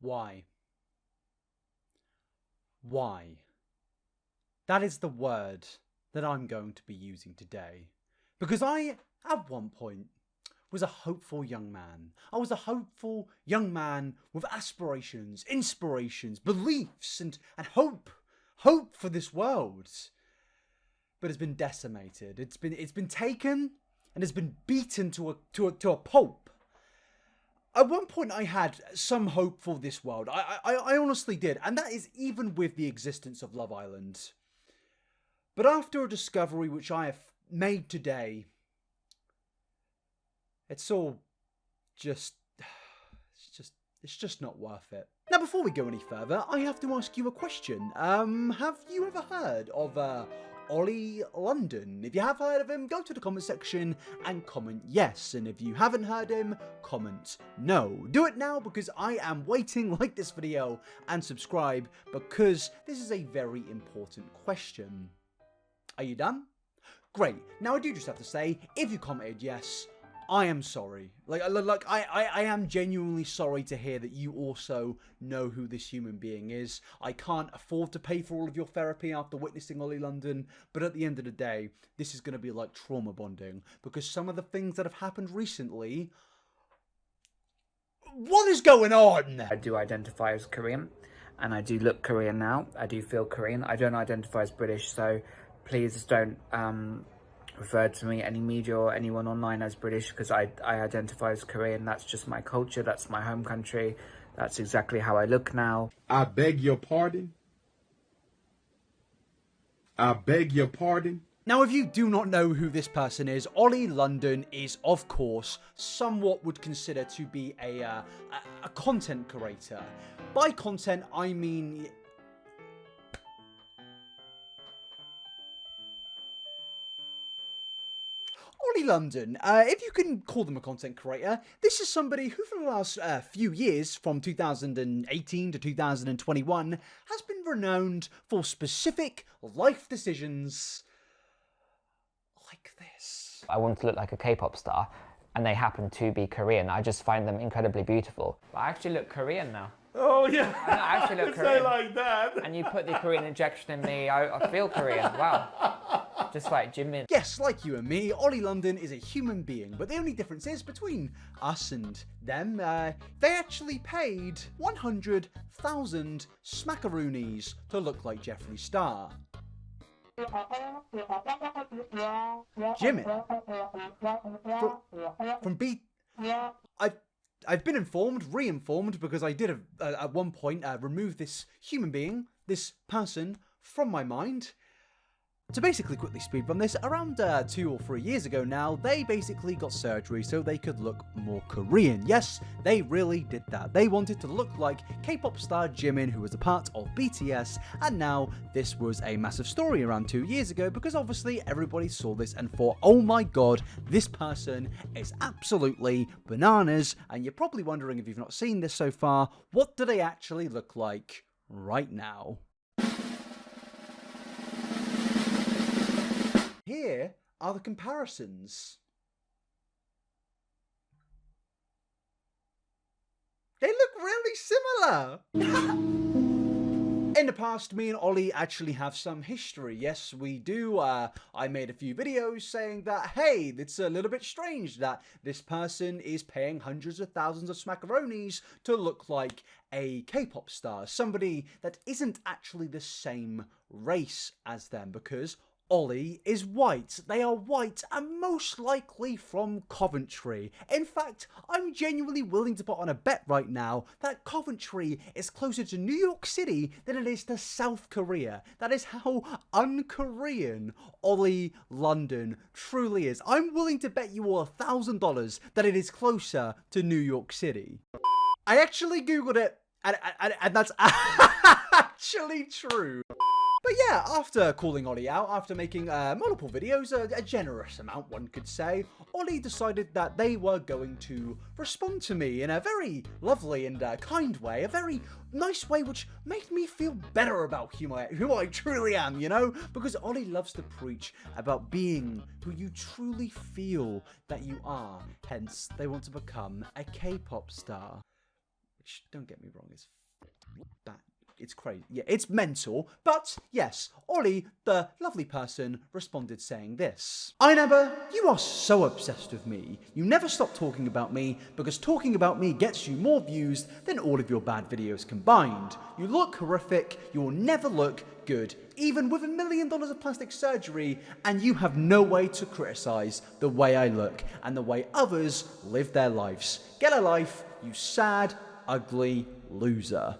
Why? Why? That is the word that I'm going to be using today. Because I, at one point, was a hopeful young man. I was a hopeful young man with aspirations, inspirations, beliefs, and hope. Hope for this world. But it's been decimated. It's been taken and it's been beaten to a pulp. At one point, I had some hope for this world. I honestly did. And that is even with the existence of Love Island. But after a discovery which I have made today, it's all just... It's just not worth it. Now, before we go any further, I have to ask you a question. Have you ever heard of Oli London? If you have heard of him, go to the comment section and comment yes. And if you haven't heard him, comment no. Do it now because I am waiting. Like this video and subscribe because this is a very important question. Are you done? Great. Now I do just have to say, if you commented yes, I am sorry. I am genuinely sorry to hear that you also know who this human being is. I can't afford to pay for all of your therapy after witnessing Oli London, but at the end of the day, this is going to be like trauma bonding, because some of the things that have happened recently... What is going on? I do identify as Korean, and I do look Korean now. I do feel Korean. I don't identify as British, so please don't... referred to me, any media or anyone online, as British, because I identify as Korean. That's just my culture, that's my home country, that's exactly how I look now. I beg your pardon? I beg your pardon? Now, if you do not know who this person is, Oli London is, of course, somewhat would consider to be a content creator. By content, I mean... Oli London, if you can call them a content creator, this is somebody who for the last few years, from 2018 to 2021, has been renowned for specific life decisions like this. I want to look like a K-pop star, and they happen to be Korean. I just find them incredibly beautiful. I actually look Korean now. Oh yeah, I actually look Korean. Say like that. And you put the Korean injection in me, I feel Korean. Wow. Just like Jimin. Yes, like you and me, Oli London is a human being, but the only difference is between us and them, they actually paid 100,000 smackaroonies to look like Jeffree Star. Jimin from I've been informed, re-informed, because I did at one point remove this human being, this person, from my mind. To basically quickly speedrun this, around 2 or 3 years ago now, they basically got surgery so they could look more Korean. Yes, they really did that. They wanted to look like K-pop star Jimin, who was a part of BTS, and now this was a massive story around 2 years ago because obviously everybody saw this and thought, oh my god, this person is absolutely bananas. And you're probably wondering, if you've not seen this so far, what do they actually look like right now? Here are the comparisons. They look really similar. In the past, me and Oli actually have some history. Yes, we do. I made a few videos saying that, hey, it's a little bit strange that this person is paying hundreds of thousands of smackaroonies to look like a K-pop star. Somebody that isn't actually the same race as them, because Oli is white. They are white and most likely from Coventry. In fact, I'm genuinely willing to put on a bet right now that Coventry is closer to New York City than it is to South Korea. That is how un-Korean Oli London truly is. I'm willing to bet you all $1,000 that it is closer to New York City. I actually googled it and that's actually true. But yeah, after calling Oli out, after making multiple videos, a generous amount one could say, Oli decided that they were going to respond to me in a very lovely and kind way, a very nice way which made me feel better about who I truly am, you know? Because Oli loves to preach about being who you truly feel that you are, hence they want to become a K-pop star. which, don't get me wrong, is bad. It's crazy. Yeah, it's mental. But yes, Oli, the lovely person, responded saying this. Inabber, you are so obsessed with me. You never stop talking about me because talking about me gets you more views than all of your bad videos combined. You look horrific. You will never look good, even with $1 million of plastic surgery, and you have no way to criticize the way I look and the way others live their lives. Get a life, you sad, ugly loser.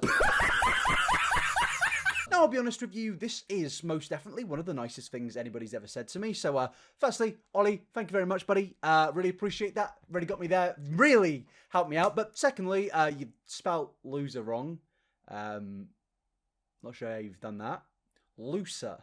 Now, I'll be honest with you, this is most definitely one of the nicest things anybody's ever said to me. So, firstly, Oli, thank you very much, buddy. Really appreciate that. Really got me there. Really helped me out. But secondly, you spelled loser wrong. Not sure how you've done that. Looser.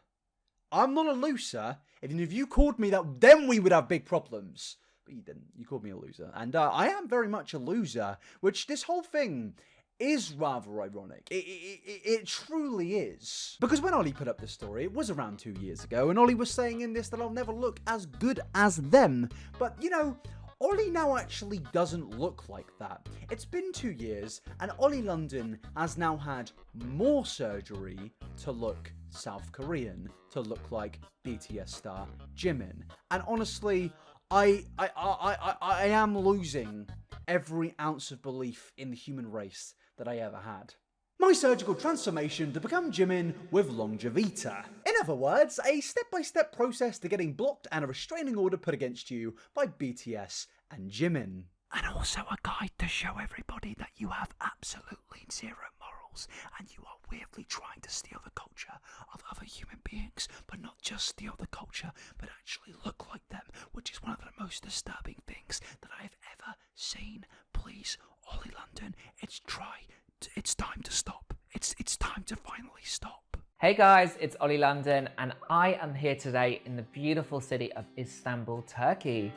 I'm not a loser. Even if you called me that, then we would have big problems. But you didn't. You called me a loser. And I am very much a loser, which this whole thing is rather ironic. It truly is. Because when Oli put up this story, it was around 2 years ago, and Oli was saying in this that I'll never look as good as them. But, you know, Oli now actually doesn't look like that. It's been 2 years, and Oli London has now had more surgery to look South Korean, to look like BTS star Jimin. And honestly, I am losing every ounce of belief in the human race that I ever had. My surgical transformation to become Jimin with Longevita. In other words, a step-by-step process to getting blocked and a restraining order put against you by BTS and Jimin. And also a guide to show everybody that you have absolutely zero morals and you are weirdly trying to steal the culture of other human beings, but not just steal the culture, but actually look like them, which is one of the most disturbing things that I have ever seen. Please, Oli London, it's time to stop. It's time to finally stop. Hey guys, it's Oli London, and I am here today in the beautiful city of Istanbul, Turkey.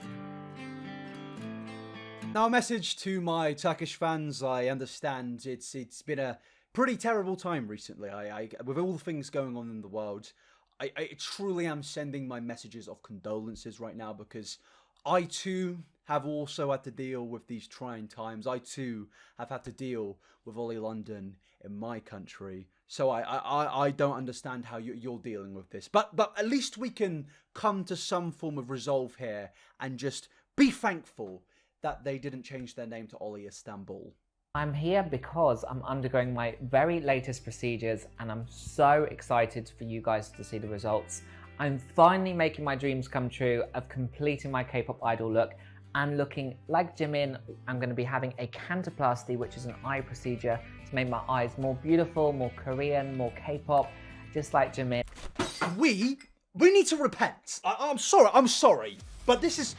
Now, a message to my Turkish fans. I understand it's been a pretty terrible time recently. I with all the things going on in the world, I truly am sending my messages of condolences right now, because I too have also had to deal with these trying times. I too have had to deal with Oli London in my country. So I don't understand how you're dealing with this. But at least we can come to some form of resolve here and just be thankful that they didn't change their name to Oli Istanbul. I'm here because I'm undergoing my very latest procedures, and I'm so excited for you guys to see the results. I'm finally making my dreams come true of completing my K-pop idol look and looking like Jimin. I'm going to be having a cantoplasty, which is an eye procedure to make my eyes more beautiful, more Korean, more K-pop, just like Jimin. We need to repent. I'm sorry, but this is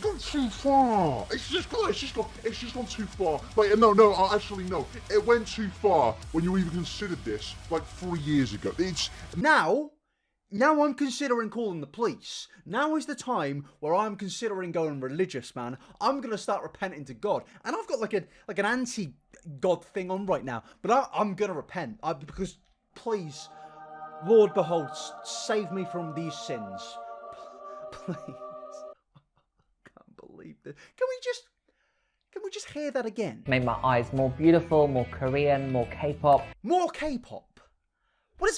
gone too far. It's just gone too far. Like, no, actually, no. It went too far when you even considered this, like 3 years ago. It's... Now I'm considering calling the police. Now is the time where I'm considering going religious, man. I'm going to start repenting to God. And I've got like an anti-God thing on right now. But I'm going to repent. Because, please, Lord, behold, save me from these sins. Please. Believe this. Can we just hear that again? Made my eyes more beautiful, more Korean, more K-pop. More K-pop? What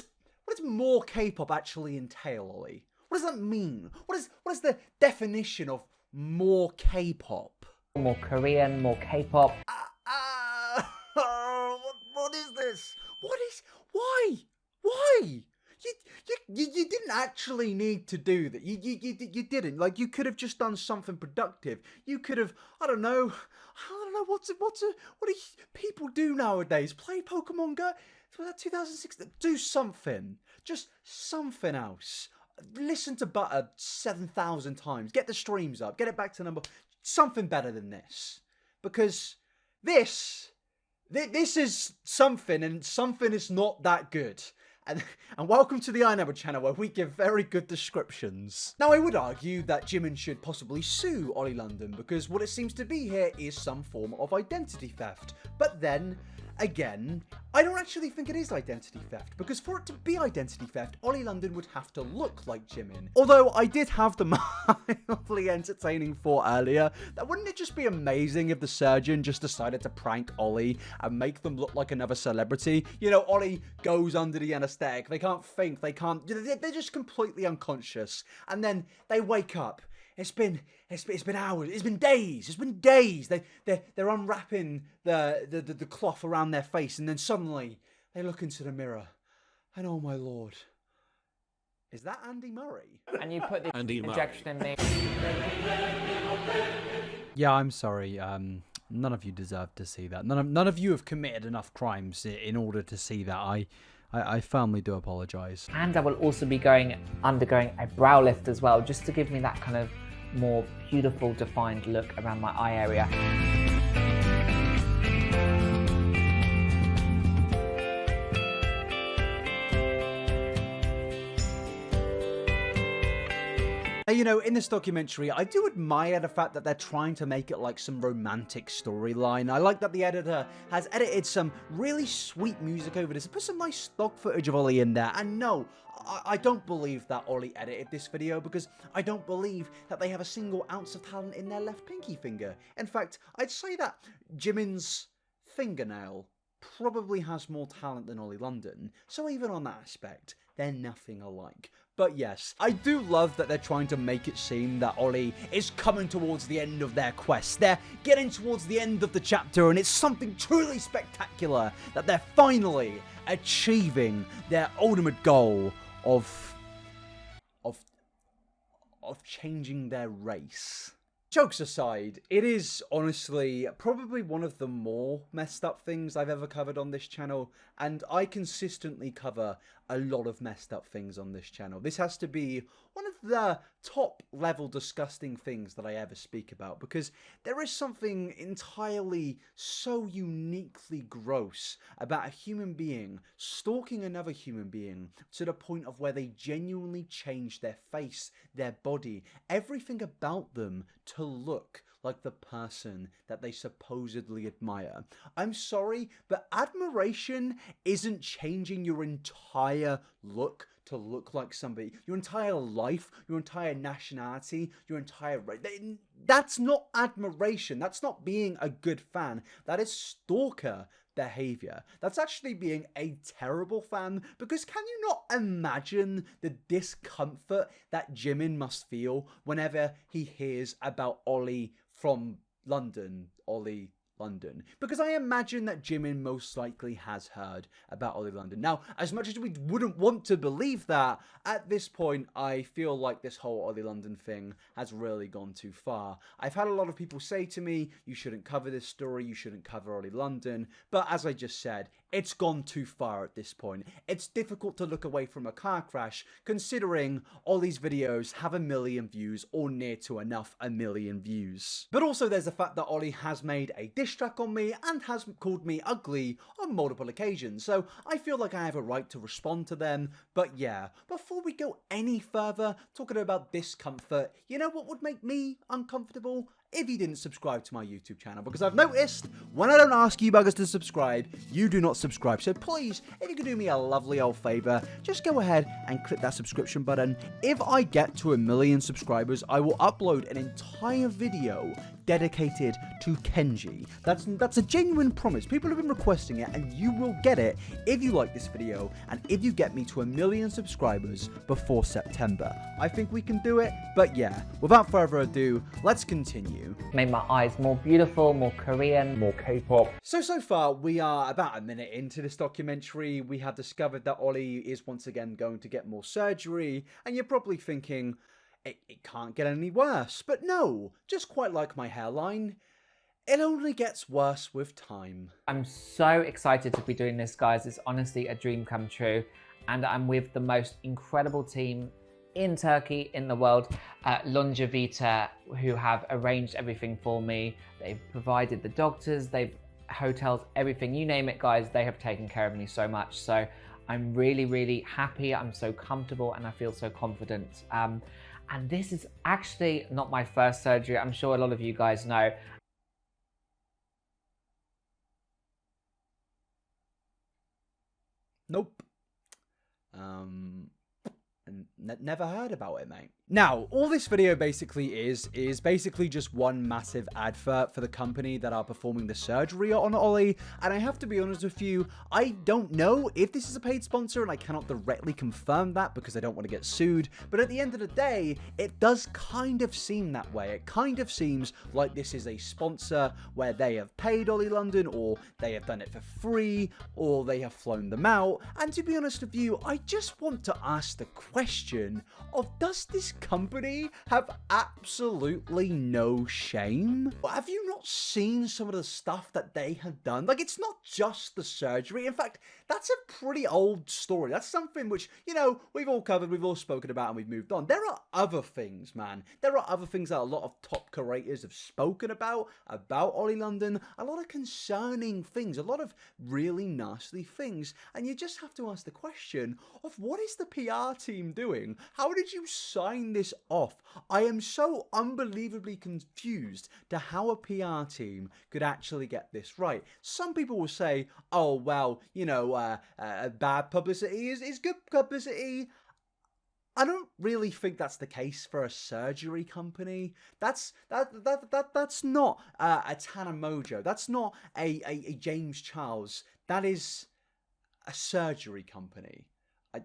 does more K-pop actually entail, Oli? What does that mean? What is the definition of more K-pop? More Korean, more K-pop. What is this? Why? You didn't actually need to do that. You didn't. Like, you could have just done something productive. You could have, I don't know what do people do nowadays? Play Pokemon Go? Was that 2016? Do something. Just something else. Listen to Butter 7,000 times. Get the streams up. Get it back to number. Something better than this. Because this is something, and something is not that good. and welcome to the iNabber channel, where we give very good descriptions. Now, I would argue that Jimin should possibly sue Oli London, because what it seems to be here is some form of identity theft. But then, again, I don't actually think it is identity theft, because for it to be identity theft, Oli London would have to look like Jimin. Although I did have the mildly entertaining thought earlier that wouldn't it just be amazing if the surgeon just decided to prank Oli and make them look like another celebrity? You know, Oli goes under the anesthetic, they can't think, they're just completely unconscious, and then they wake up. It's been hours. It's been days. They're unwrapping the cloth around their face, and then suddenly they look into the mirror, and oh my lord, is that Andy Murray? And you put the injection in me. Yeah, I'm sorry. None of you deserve to see that. None of you have committed enough crimes in order to see that. I firmly do apologise. And I will also be undergoing a brow lift as well, just to give me that kind of more beautiful, defined look around my eye area. You know, in this documentary, I do admire the fact that they're trying to make it like some romantic storyline. I like that the editor has edited some really sweet music over this and put some nice stock footage of Oli in there. And no, I don't believe that Oli edited this video, because I don't believe that they have a single ounce of talent in their left pinky finger. In fact, I'd say that Jimin's fingernail probably has more talent than Oli London. So even on that aspect, they're nothing alike. But yes, I do love that they're trying to make it seem that Oli is coming towards the end of their quest. They're getting towards the end of the chapter, and it's something truly spectacular that they're finally achieving their ultimate goal of changing their race. Jokes aside, it is honestly probably one of the more messed up things I've ever covered on this channel, and I consistently cover a lot of messed up things on this channel. This has to be one of the top level disgusting things that I ever speak about, because there is something entirely so uniquely gross about a human being stalking another human being to the point of where they genuinely change their face, their body, everything about them to look like the person that they supposedly admire. I'm sorry, but admiration isn't changing your entire look to look like somebody. Your entire life, your entire nationality, your entire race. That's not admiration. That's not being a good fan. That is stalker behavior. That's actually being a terrible fan, because can you not imagine the discomfort that Jimin must feel whenever he hears about Oli from London, Oli London? Because I imagine that Jimin most likely has heard about Oli London. Now, as much as we wouldn't want to believe that, at this point, I feel like this whole Oli London thing has really gone too far. I've had a lot of people say to me, you shouldn't cover this story, you shouldn't cover Oli London, but as I just said, it's gone too far at this point. It's difficult to look away from a car crash, considering Oli's videos have 1 million views, or near to enough 1 million views. But also there's the fact that Oli has made a diss track on me and has called me ugly on multiple occasions, so I feel like I have a right to respond to them. But yeah, before we go any further talking about discomfort, you know what would make me uncomfortable? If you didn't subscribe to my YouTube channel, because I've noticed when I don't ask you buggers to subscribe, you do not subscribe. So please, if you could do me a lovely old favor, just go ahead and click that subscription button. If I get to 1 million subscribers, I will upload an entire video dedicated to Kenji. That's a genuine promise. People have been requesting it, and you will get it if you like this video and if you get me to 1 million subscribers before September. I think we can do it. But yeah, without further ado, let's continue. Made my eyes more beautiful, more Korean, more K-pop. So far, we are about a minute into this documentary. We have discovered that Oli is once again going to get more surgery, and you're probably thinking, it can't get any worse. But no, just quite like my hairline, it only gets worse with time. I'm so excited to be doing this, guys. It's honestly a dream come true, and I'm with the most incredible team in Turkey, in the world, Longevita, who have arranged everything for me. They've provided the doctors, they've hotels, everything, you name it, guys. They have taken care of me so much. So I'm really, really happy. I'm so comfortable and I feel so confident. And this is actually not my first surgery. I'm sure a lot of you guys know. Nope. Never heard about it, mate. Now, all this video basically is basically just one massive advert for the company that are performing the surgery on Oli, and I have to be honest with you, I don't know if this is a paid sponsor, and I cannot directly confirm that because I don't want to get sued, but at the end of the day, it does kind of seem that way. It kind of seems like this is a sponsor where they have paid Oli London, or they have done it for free, or they have flown them out, and to be honest with you, I just want to ask the question of, does this company have absolutely no shame? Have you not seen some of the stuff that they have done? Like, it's not just the surgery. In fact, that's a pretty old story. That's something which, you know, we've all covered, we've all spoken about, and we've moved on. There are other things, man. There are other things that a lot of top curators have spoken about Oli London. A lot of concerning things, a lot of really nasty things. And you just have to ask the question of, what is the PR team doing? How did you sign this off? I am so unbelievably confused to how a PR team could actually get this right. Some people will say, oh, well, you know, bad publicity is good publicity. I don't really think that's the case for a surgery company. That's not a Tana Mojo. That's not a James Charles. That is a surgery company.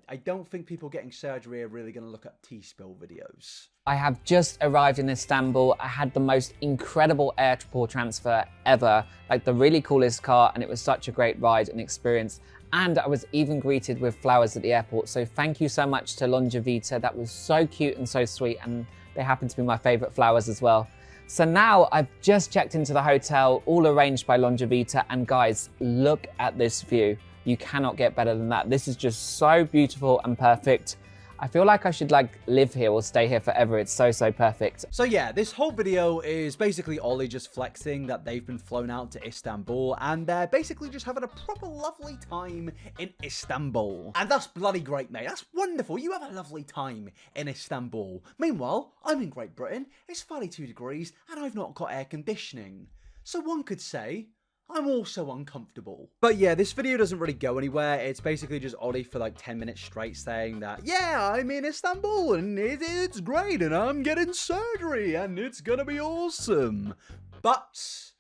I don't think people getting surgery are really going to look at T-spill videos. I have just arrived in Istanbul. I had the most incredible airport transfer ever, like the really coolest car, and it was such a great ride and experience. And I was even greeted with flowers at the airport. So thank you so much to Longevita. That was so cute and so sweet, and they happen to be my favorite flowers as well. So now I've just checked into the hotel, all arranged by Longevita, and guys, look at this view. You cannot get better than that. This is just so beautiful and perfect. I feel like I should like live here or stay here forever. It's so perfect. So yeah, this whole video is basically Oli just flexing that they've been flown out to Istanbul, and they're basically just having a proper lovely time in Istanbul. And that's bloody great, mate. That's wonderful. You have a lovely time in Istanbul. Meanwhile, I'm in Great Britain. It's 32 degrees and I've not got air conditioning. So one could say, I'm also uncomfortable. But yeah, this video doesn't really go anywhere. It's basically just Oli for like 10 minutes straight saying that, yeah, I'm in Istanbul and it's great and I'm getting surgery and it's gonna be awesome. But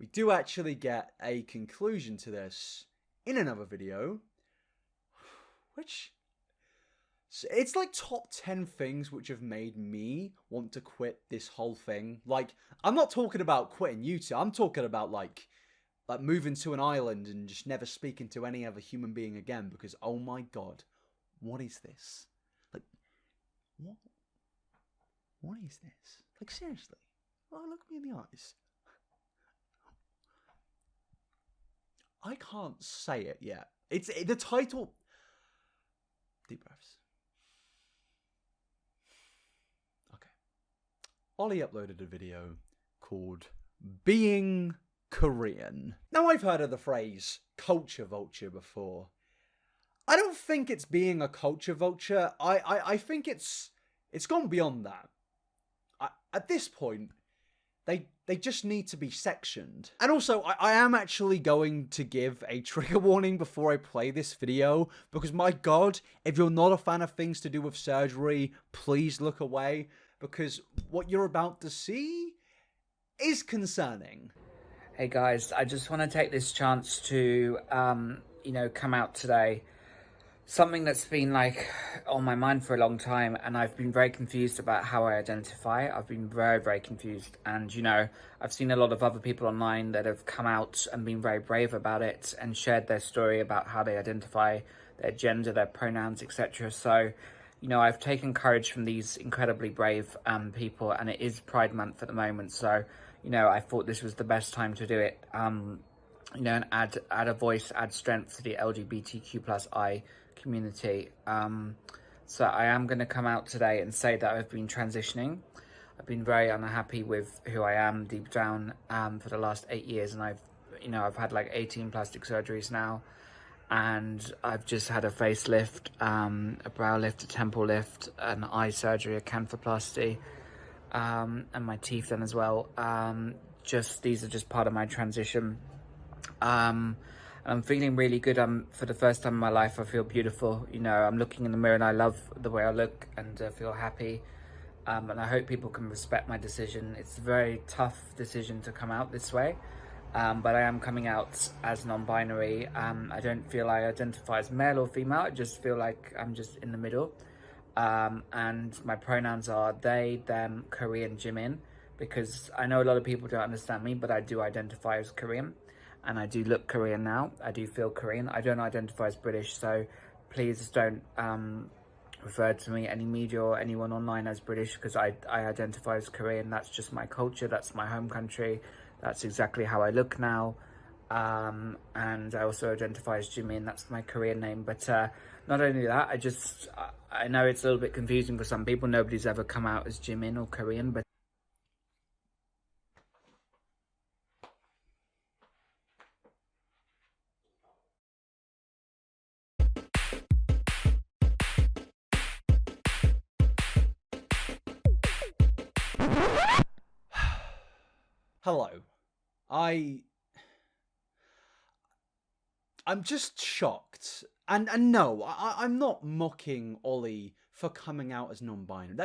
we do actually get a conclusion to this in another video, which... it's like top 10 things which have made me want to quit this whole thing. Like, I'm not talking about quitting YouTube. I'm talking about like moving to an island and just never speaking to any other human being again, because oh my god, what is this? Like, what is this? Like, seriously. Oh, look me in the eyes. I can't say it yet. It's the title. Deep breaths. Oli uploaded a video called Being Korean. Now, I've heard of the phrase culture vulture before. I don't think it's being a culture vulture. I think it's gone beyond that. At this point, they just need to be sectioned. And also, I am actually going to give a trigger warning before I play this video, because my god, if you're not a fan of things to do with surgery, please look away. Because what you're about to see is concerning. Hey guys, I just want to take this chance to, you know, come out today. Something that's been like on my mind for a long time, and I've been very confused about how I identify. I've been very confused, and you know, I've seen a lot of other people online that have come out and been very brave about it and shared their story about how they identify, their gender, their pronouns, etc. So, you know, I've taken courage from these incredibly brave people, and it is Pride Month at the moment. So, you know, I thought this was the best time to do it, you know, and add a voice, add strength to the LGBTQ+I community. So I am going to come out today and say that I've been transitioning. I've been very unhappy with who I am deep down for the last 8 years, and I've had like 18 plastic surgeries now. and I've just had a facelift, a brow lift, a temple lift, an eye surgery, a canthoplasty, and my teeth done as well. These are just part of my transition. And I'm feeling really good. For the first time in my life, I feel beautiful. You know, I'm looking in the mirror and I love the way I look and feel happy. And I hope people can respect my decision. It's a very tough decision to come out this way. But I am coming out as non-binary. I don't feel I identify as male or female. I just feel like I'm just in the middle. And my pronouns are they, them, Korean, Jimin, because I know a lot of people don't understand me, but I do identify as Korean, and I do look Korean now. I do feel Korean. I don't identify as British, so please don't refer to me, any media or anyone online, as British, because I identify as Korean. That's just my culture. That's my home country. That's exactly how I look now. And I also identify as Jimin. That's my Korean name. But not only that, I know it's a little bit confusing for some people. Nobody's ever come out as Jimin or Korean, but Hello. I'm just shocked. And no, I'm not mocking Oli for coming out as non-binary.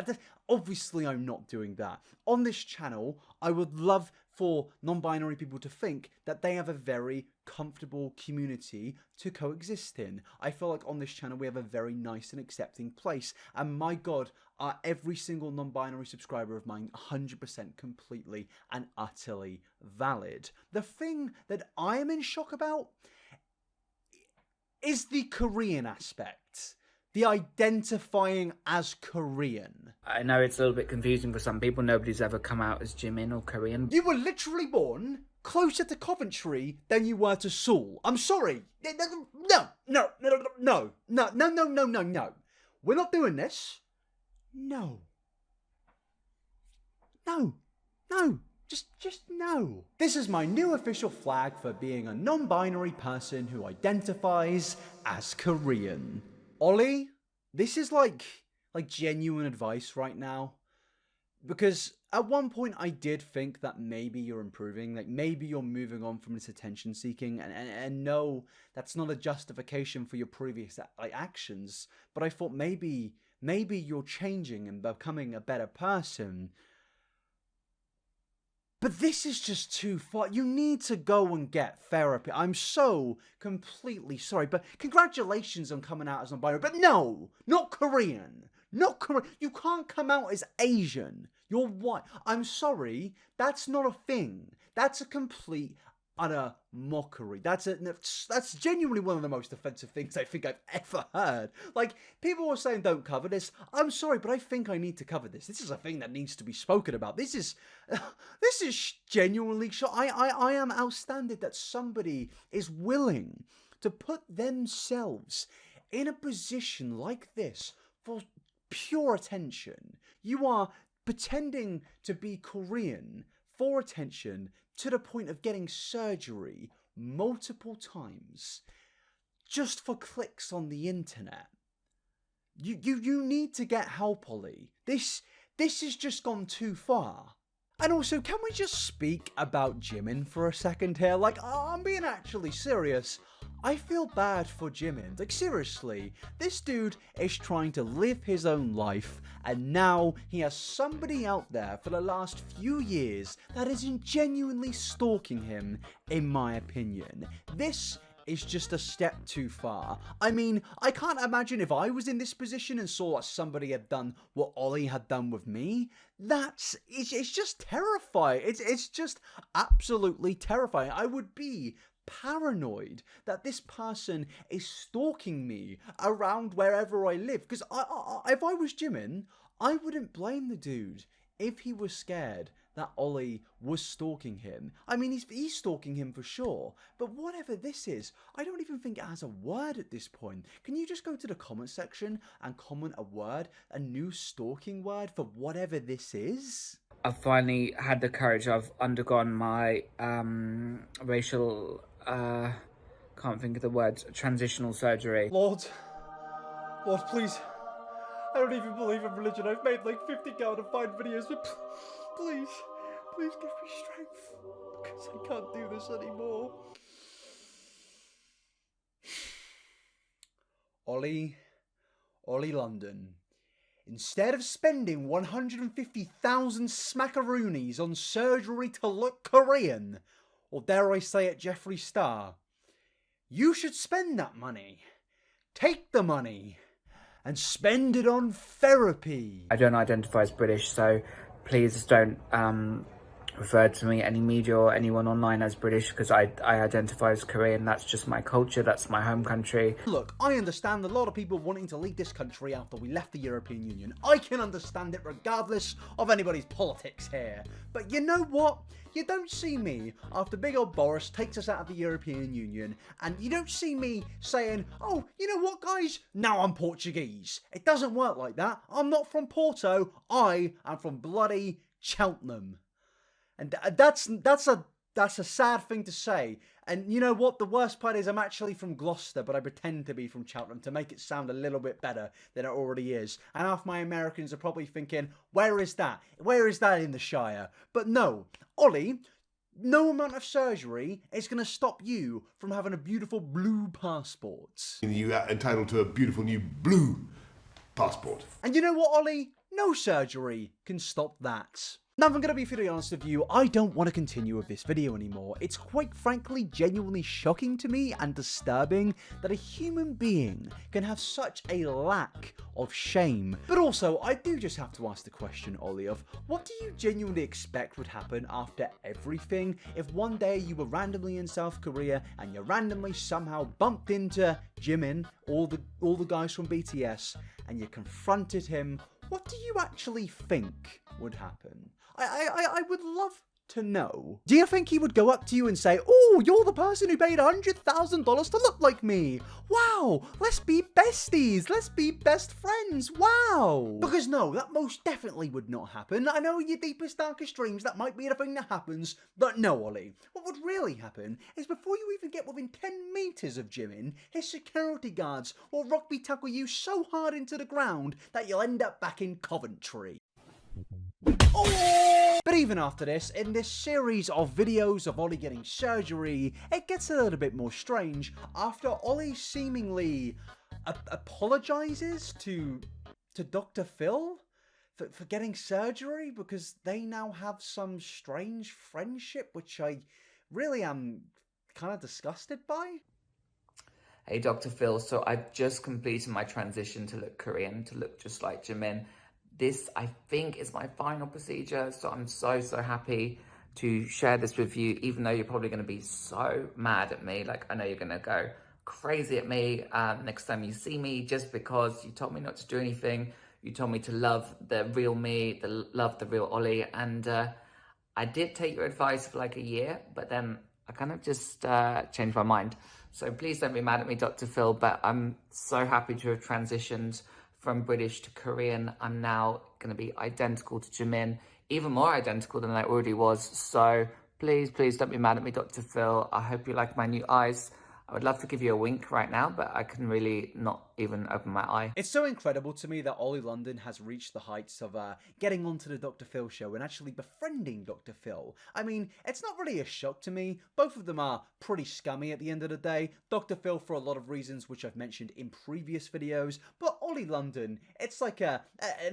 Obviously I'm not doing that. On this channel, I would love for non-binary people to think that they have a very comfortable community to coexist in. I feel like on this channel we have a very nice and accepting place. And my God, every single non-binary subscriber of mine 100% completely and utterly valid. The thing that I am in shock about is the Korean aspect. The identifying as Korean. I know it's a little bit confusing for some people. Nobody's ever come out as Jimin or Korean. You were literally born closer to Coventry than you were to Seoul. I'm sorry. No. We're not doing this. No. Just no. This is my new official flag for being a non-binary person who identifies as Korean. Oli, this is like genuine advice right now. Because at one point I did think that maybe you're improving, like maybe you're moving on from this attention seeking, and no, that's not a justification for your previous actions, but I thought maybe you're changing and becoming a better person. But this is just too far. You need to go and get therapy. I'm so completely sorry, but congratulations on coming out as non-binary. But no, not Korean. Not Korean. You can't come out as Asian. You're white. I'm sorry. That's not a thing. That's a complete, utter mockery. That's genuinely one of the most offensive things I think I've ever heard. Like, people were saying don't cover this. I'm sorry, but I think I need to cover this. This is a thing that needs to be spoken about. This is genuinely I am outstanding that somebody is willing to put themselves in a position like this for pure attention. You are pretending to be Korean for attention to the point of getting surgery multiple times just for clicks on the internet. You need to get help, Oli. This has just gone too far. And also, can we just speak about Jimin for a second here? Like, I'm being actually serious. I feel bad for Jimin. Like, seriously, this dude is trying to live his own life, and now he has somebody out there for the last few years that is genuinely stalking him, in my opinion. This is just a step too far. I mean, I can't imagine if I was in this position and saw that somebody had done what Oli had done with me. It's just terrifying. It's just absolutely terrifying. I would be paranoid that this person is stalking me around wherever I live. Because if I was Jimin, I wouldn't blame the dude if he was scared that Oli was stalking him. I mean, he's stalking him for sure. But whatever this is, I don't even think it has a word at this point. Can you just go to the comment section and comment a word, a new stalking word for whatever this is? I've finally had the courage. I've undergone my racial can't think of the words, transitional surgery. Lord, please. I don't even believe in religion. I've made like 50 out of 5 videos, but please give me strength, because I can't do this anymore. Oli London. Instead of spending 150,000 smackaroonies on surgery to look Korean, or dare I say it, Jeffree Star, you should spend that money. Take the money and spend it on therapy. I don't identify as British, so please don't refer to me, any media or anyone online, as British, because I identify as Korean. That's just my culture, that's my home country. Look, I understand a lot of people wanting to leave this country after we left the European Union. I can understand it regardless of anybody's politics here. But you know what? You don't see me after big old Boris takes us out of the European Union, and you don't see me saying, oh, you know what, guys? Now I'm Portuguese. It doesn't work like that. I'm not from Porto. I am from bloody Cheltenham. And that's a sad thing to say. And you know what? The worst part is I'm actually from Gloucester, but I pretend to be from Cheltenham to make it sound a little bit better than it already is. And half my Americans are probably thinking, where is that? Where is that in the Shire? But no, Ollie, no amount of surgery is going to stop you from having a beautiful blue passport. You are entitled to a beautiful new blue passport. And you know what, Ollie? No surgery can stop that. Now, if I'm going to be fully honest with you, I don't want to continue with this video anymore. It's quite frankly genuinely shocking to me and disturbing that a human being can have such a lack of shame. But also, I do just have to ask the question, Ollie, of what do you genuinely expect would happen after everything if one day you were randomly in South Korea and you randomly somehow bumped into Jimin, all the guys from BTS, and you confronted him? What do you actually think would happen? I would love to know. Do you think he would go up to you and say, oh, you're the person who paid $100,000 to look like me? Wow, let's be besties. Let's be best friends. Wow. Because no, that most definitely would not happen. I know in your deepest, darkest dreams that might be the thing that happens, but no, Ollie. What would really happen is before you even get within 10 meters of Jimin, his security guards will rugby tackle you so hard into the ground that you'll end up back in Coventry. Oh! But even after this, in this series of videos of Ollie getting surgery, it gets a little bit more strange after Ollie seemingly apologizes to Dr. Phil for getting surgery because they now have some strange friendship, which I really am kind of disgusted by. Hey, Dr. Phil, so I've just completed my transition to look Korean, to look just like Jimin. This, I think, is my final procedure, so I'm so happy to share this with you, even though you're probably going to be so mad at me. Like, I know you're going to go crazy at me next time you see me, just because you told me not to do anything. You told me to love the real me, love the real Ollie, and I did take your advice for like a year, but then I kind of just changed my mind. So please don't be mad at me, Dr. Phil, but I'm so happy to have transitioned from British to Korean. I'm now going to be identical to Jimin, even more identical than I already was. So please don't be mad at me, Dr. Phil. I hope you like my new eyes. I would love to give you a wink right now, but I can really not even open my eye. It's so incredible to me that Oli London has reached the heights of getting onto the Dr. Phil show and actually befriending Dr. Phil. I mean, it's not really a shock to me. Both of them are pretty scummy at the end of the day. Dr. Phil for a lot of reasons which I've mentioned in previous videos, but Oli London, it's like an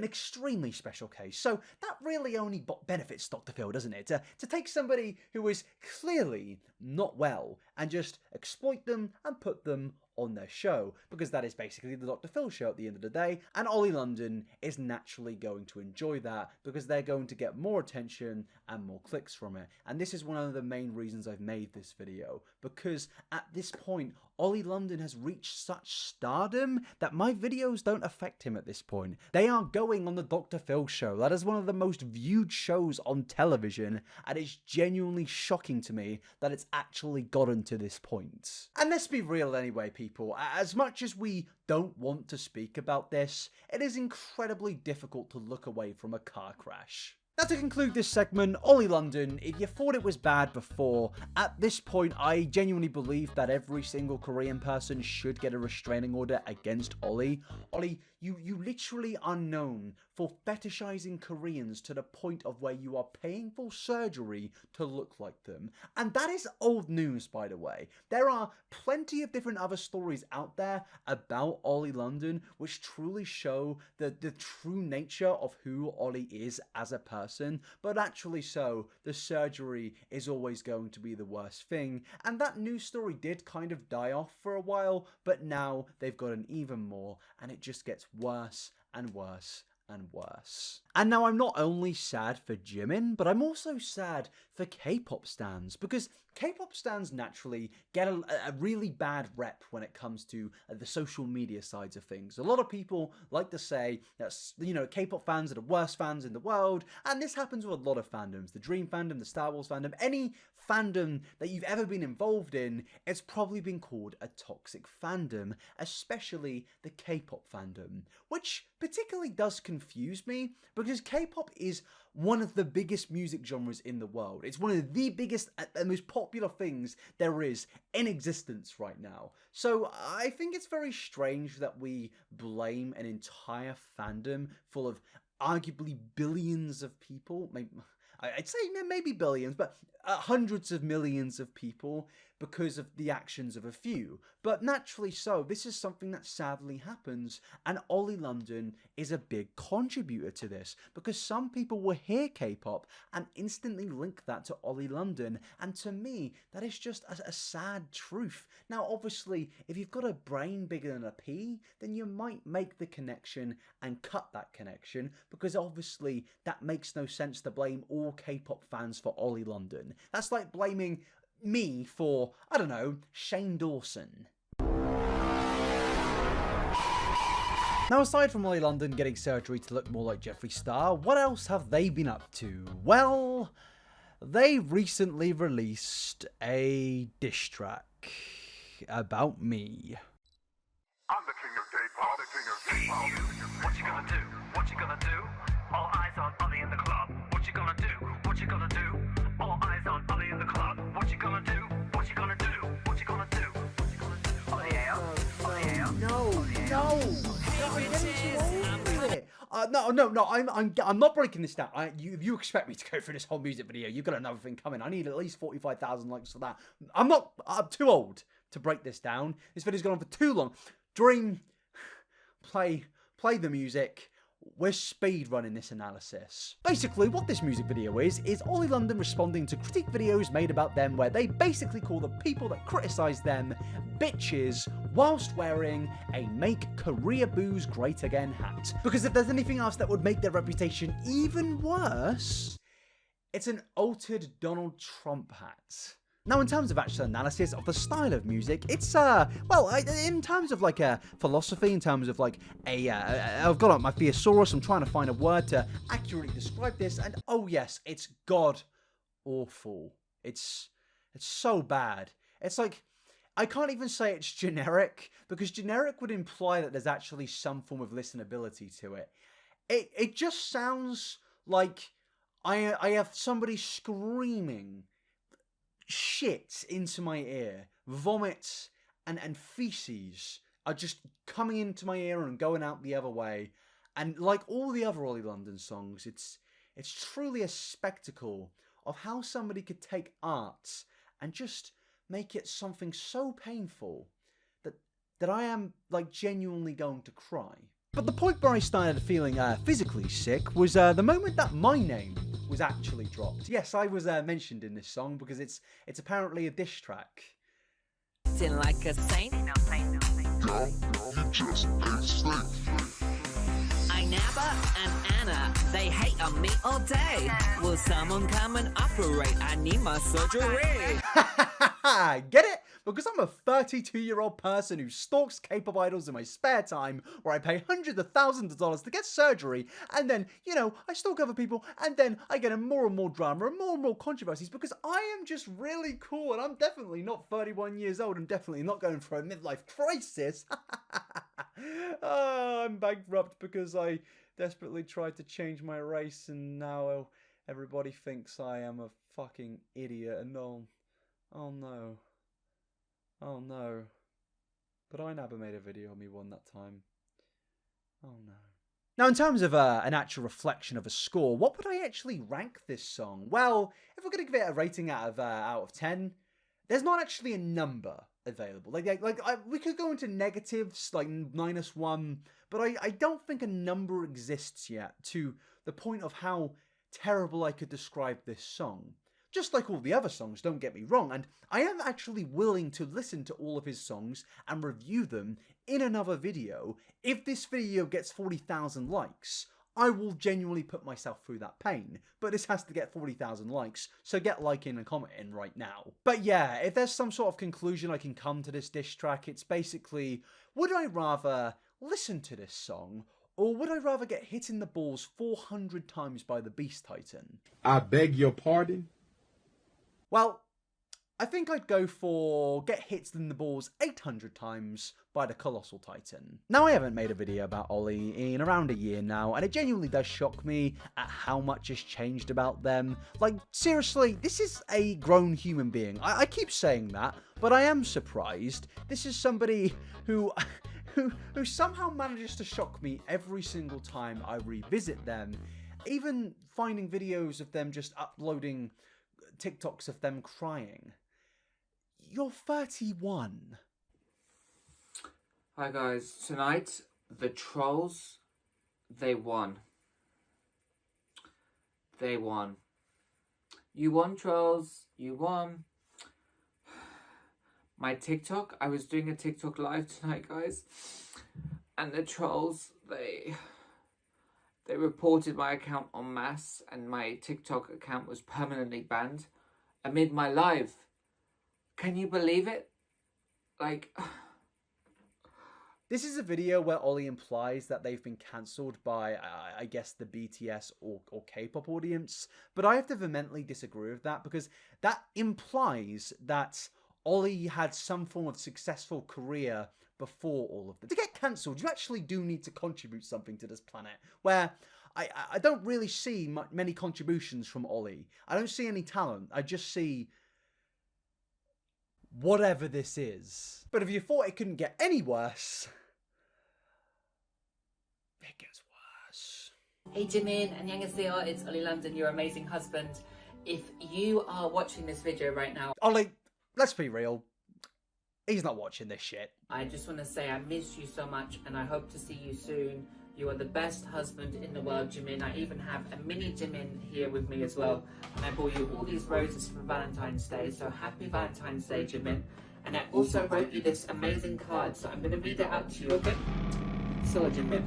extremely special case. So that really only benefits Dr. Phil, doesn't it? To take somebody who is clearly not well and just exploit them and put them on their show, because that is basically the Dr. Phil show at the end of the day, and Oli London is naturally going to enjoy that because they're going to get more attention and more clicks from it. And this is one of the main reasons I've made this video, because at this point Oli London has reached such stardom that my videos don't affect him at this point. They are going on the Dr. Phil show. That is one of the most viewed shows on television, and it's genuinely shocking to me that it's actually gotten to this point. And let's be real anyway, people. As much as we don't want to speak about this, it is incredibly difficult to look away from a car crash. Now to conclude this segment, Oli London, if you thought it was bad before, at this point I genuinely believe that every single Korean person should get a restraining order against Oli. Oli, you literally are known for fetishizing Koreans to the point of where you are paying for surgery to look like them. And that is old news, by the way. There are plenty of different other stories out there about Oli London which truly show the true nature of who Oli is as a person, but actually so, the surgery is always going to be the worst thing, and that news story did kind of die off for a while, but now they've gotten even more, and it just gets worse and worse and worse. And now I'm not only sad for Jimin, but I'm also sad for K-pop stans, because K-pop stans naturally get a really bad rep when it comes to the social media sides of things. A lot of people like to say that, you know, K-pop fans are the worst fans in the world, and this happens with a lot of fandoms. The Dream fandom, the Star Wars fandom, any fandom that you've ever been involved in, it's probably been called a toxic fandom, especially the K-pop fandom, which particularly does confuse me, because K-pop is one of the biggest music genres in the world. It's one of the biggest and most popular things there is in existence right now. So I think it's very strange that we blame an entire fandom full of arguably billions of people, I'd say maybe billions, but hundreds of millions of people because of the actions of a few. But naturally so, this is something that sadly happens, and Oli London is a big contributor to this, because some people will hear K-pop and instantly link that to Oli London, and to me, that is just a sad truth. Now obviously, if you've got a brain bigger than a pea, then you might make the connection and cut that connection, because obviously that makes no sense to blame all K-pop fans for Oli London. That's like blaming me for, I don't know, Shane Dawson. Now, aside from Oli London getting surgery to look more like Jeffree Star, what else have they been up to? Well, they recently released a diss track about me. I'm the king of K-pop, the king of K-pop. What you gonna do? What you gonna do? All eyes on Oli in the club. What you gonna do? What you gonna do? All eyes on Oli in the club. What you gonna do? What you gonna do? What you gonna do? What you gonna do? Oh yeah. Oh yeah. No. I'm not breaking this down. You expect me to go through this whole music video? You've got another thing coming. I need at least 45,000 likes for that. I'm too old to break this down. This video's gone on for too long. Dream, play the music. We're speed running this analysis. Basically, what this music video is Oli London responding to critique videos made about them where they basically call the people that criticize them bitches whilst wearing a Make Korea Booze Great Again hat. Because if there's anything else that would make their reputation even worse, it's an altered Donald Trump hat. Now, in terms of actual analysis of the style of music, it's, in terms of, like, a philosophy, in terms of, like, I've got up my thesaurus, I'm trying to find a word to accurately describe this, and, oh yes, it's god-awful. It's so bad. It's like, I can't even say it's generic, because generic would imply that there's actually some form of listenability to it. It just sounds like I have somebody screaming shit into my ear. Vomit and feces are just coming into my ear and going out the other way. And like all the other Oli London songs, it's truly a spectacle of how somebody could take art and just make it something so painful that I am like genuinely going to cry. But the point where I started feeling physically sick was the moment that my name was actually dropped. Yes, I was mentioned in this song because it's apparently a diss track. Like a saint. Girl, you just ain't safe. Inabber and Anna, they hate on me all day. Will someone come and operate? I need my surgery. Get it? Because I'm a 32-year-old person who stalks K-pop idols in my spare time, where I pay hundreds of thousands of dollars to get surgery, and then, you know, I stalk other people, and then I get more and more drama and more controversies because I am just really cool, and I'm definitely not 31 years old and definitely not going through a midlife crisis. Oh, I'm bankrupt because I desperately tried to change my race, and now Everybody thinks I am a fucking idiot and oh no. Oh no. But I never made a video on me one that time. Oh no. Now, in terms of an actual reflection of a score, what would I actually rank this song? Well, if we're going to give it a rating out of 10, there's not actually a number available. We could go into negatives, like -1, but I don't think a number exists yet to the point of how terrible I could describe this song. Just like all the other songs, don't get me wrong, and I am actually willing to listen to all of his songs and review them in another video. If this video gets 40,000 likes, I will genuinely put myself through that pain. But this has to get 40,000 likes, so get liking and commenting right now. But yeah, if there's some sort of conclusion I can come to this diss track, it's basically, would I rather listen to this song, or would I rather get hit in the balls 400 times by the Beast Titan? I beg your pardon? Well, I think I'd go for get hit in the balls 800 times by the Colossal Titan. Now, I haven't made a video about Oli in around a year now, and it genuinely does shock me at how much has changed about them. Like, seriously, this is a grown human being. I keep saying that, but I am surprised. This is somebody who somehow manages to shock me every single time I revisit them. Even finding videos of them just uploading TikToks of them crying. You're 31. Hi guys, tonight the trolls, they won. They won. You won, trolls. You won. My TikTok, I was doing a TikTok live tonight, guys, and the trolls, they reported my account en masse, and my TikTok account was permanently banned amid my live. Can you believe it? Like, this is a video where Oli implies that they've been cancelled by, I guess, the BTS or K-pop audience, but I have to vehemently disagree with that, because that implies that Oli had some form of successful career before all of this. To get cancelled, you actually do need to contribute something to this planet, where I don't really see many contributions from Oli. I don't see any talent. I just see whatever this is. But if you thought it couldn't get any worse, it gets worse. Hey Jimin, annyeonghaseyo, it's Oli London, your amazing husband. If you are watching this video right now, Oli, let's be real. He's not watching this shit. I just want to say I miss you so much and I hope to see you soon. You are the best husband in the world, Jimin. I even have a mini Jimin here with me as well. And I bought you all these roses for Valentine's Day, so happy Valentine's Day, Jimin. And I also wrote you this amazing card, so I'm going to read it out to you, okay? So, Jimin.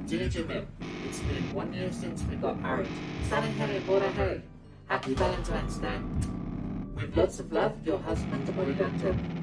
Dear Jimin, it's been 1 year since we got married. Saranhae Borahae. Happy Valentine's Day. With lots of love, your husband, Oli London.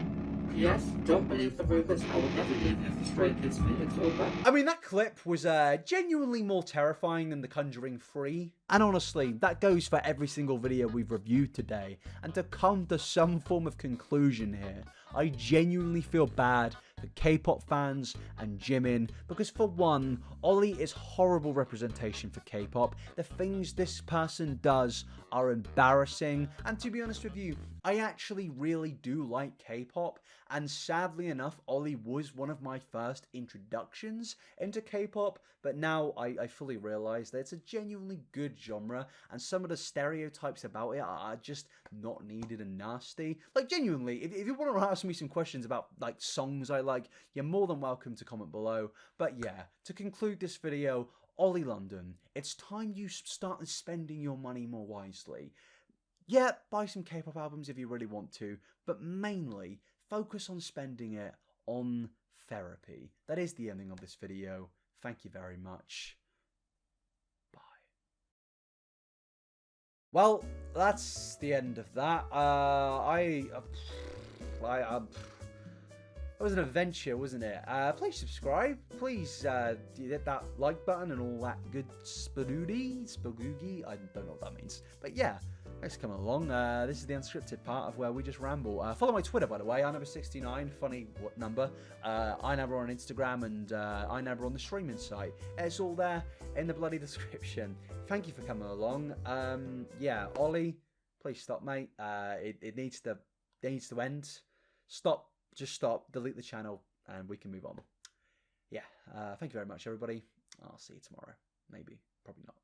P.S. Don't believe the rumors. I will never leave you for Stray Kids feelings over. I mean, that clip was genuinely more terrifying than The Conjuring 3. And honestly, that goes for every single video we've reviewed today. And to come to some form of conclusion here, I genuinely feel bad for K-pop fans and Jimin, because for one, Oli is horrible representation for K-pop. The things this person does are embarrassing, and to be honest with you, I actually really do like K-pop, and sadly enough, Oli was one of my first introductions into K-pop, but now I fully realise that it's a genuinely good genre, and some of the stereotypes about it are just not needed and nasty. Like, genuinely, if you want to ask me some questions about, like, songs I like, you're more than welcome to comment below. But yeah, to conclude this video, Oli London, it's time you start spending your money more wisely. Yeah, buy some K-pop albums if you really want to, but mainly focus on spending it on therapy. That is the ending of this video. Thank you very much. Bye. Well, that's the end of that. It was an adventure, wasn't it? Please subscribe. Please hit that like button and all that good spagoogie. I don't know what that means. But yeah, Thanks for coming along. This is the unscripted part of where we just ramble. Follow my Twitter, by the way, inabber69, funny number. Inabber on Instagram and Inabber on the streaming site. It's all there in the bloody description. Thank you for coming along. Yeah, Ollie, please stop, mate. It needs to end. Stop. Just stop. Delete the channel, and we can move on. Yeah. Thank you very much, everybody. I'll see you tomorrow. Maybe. Probably not.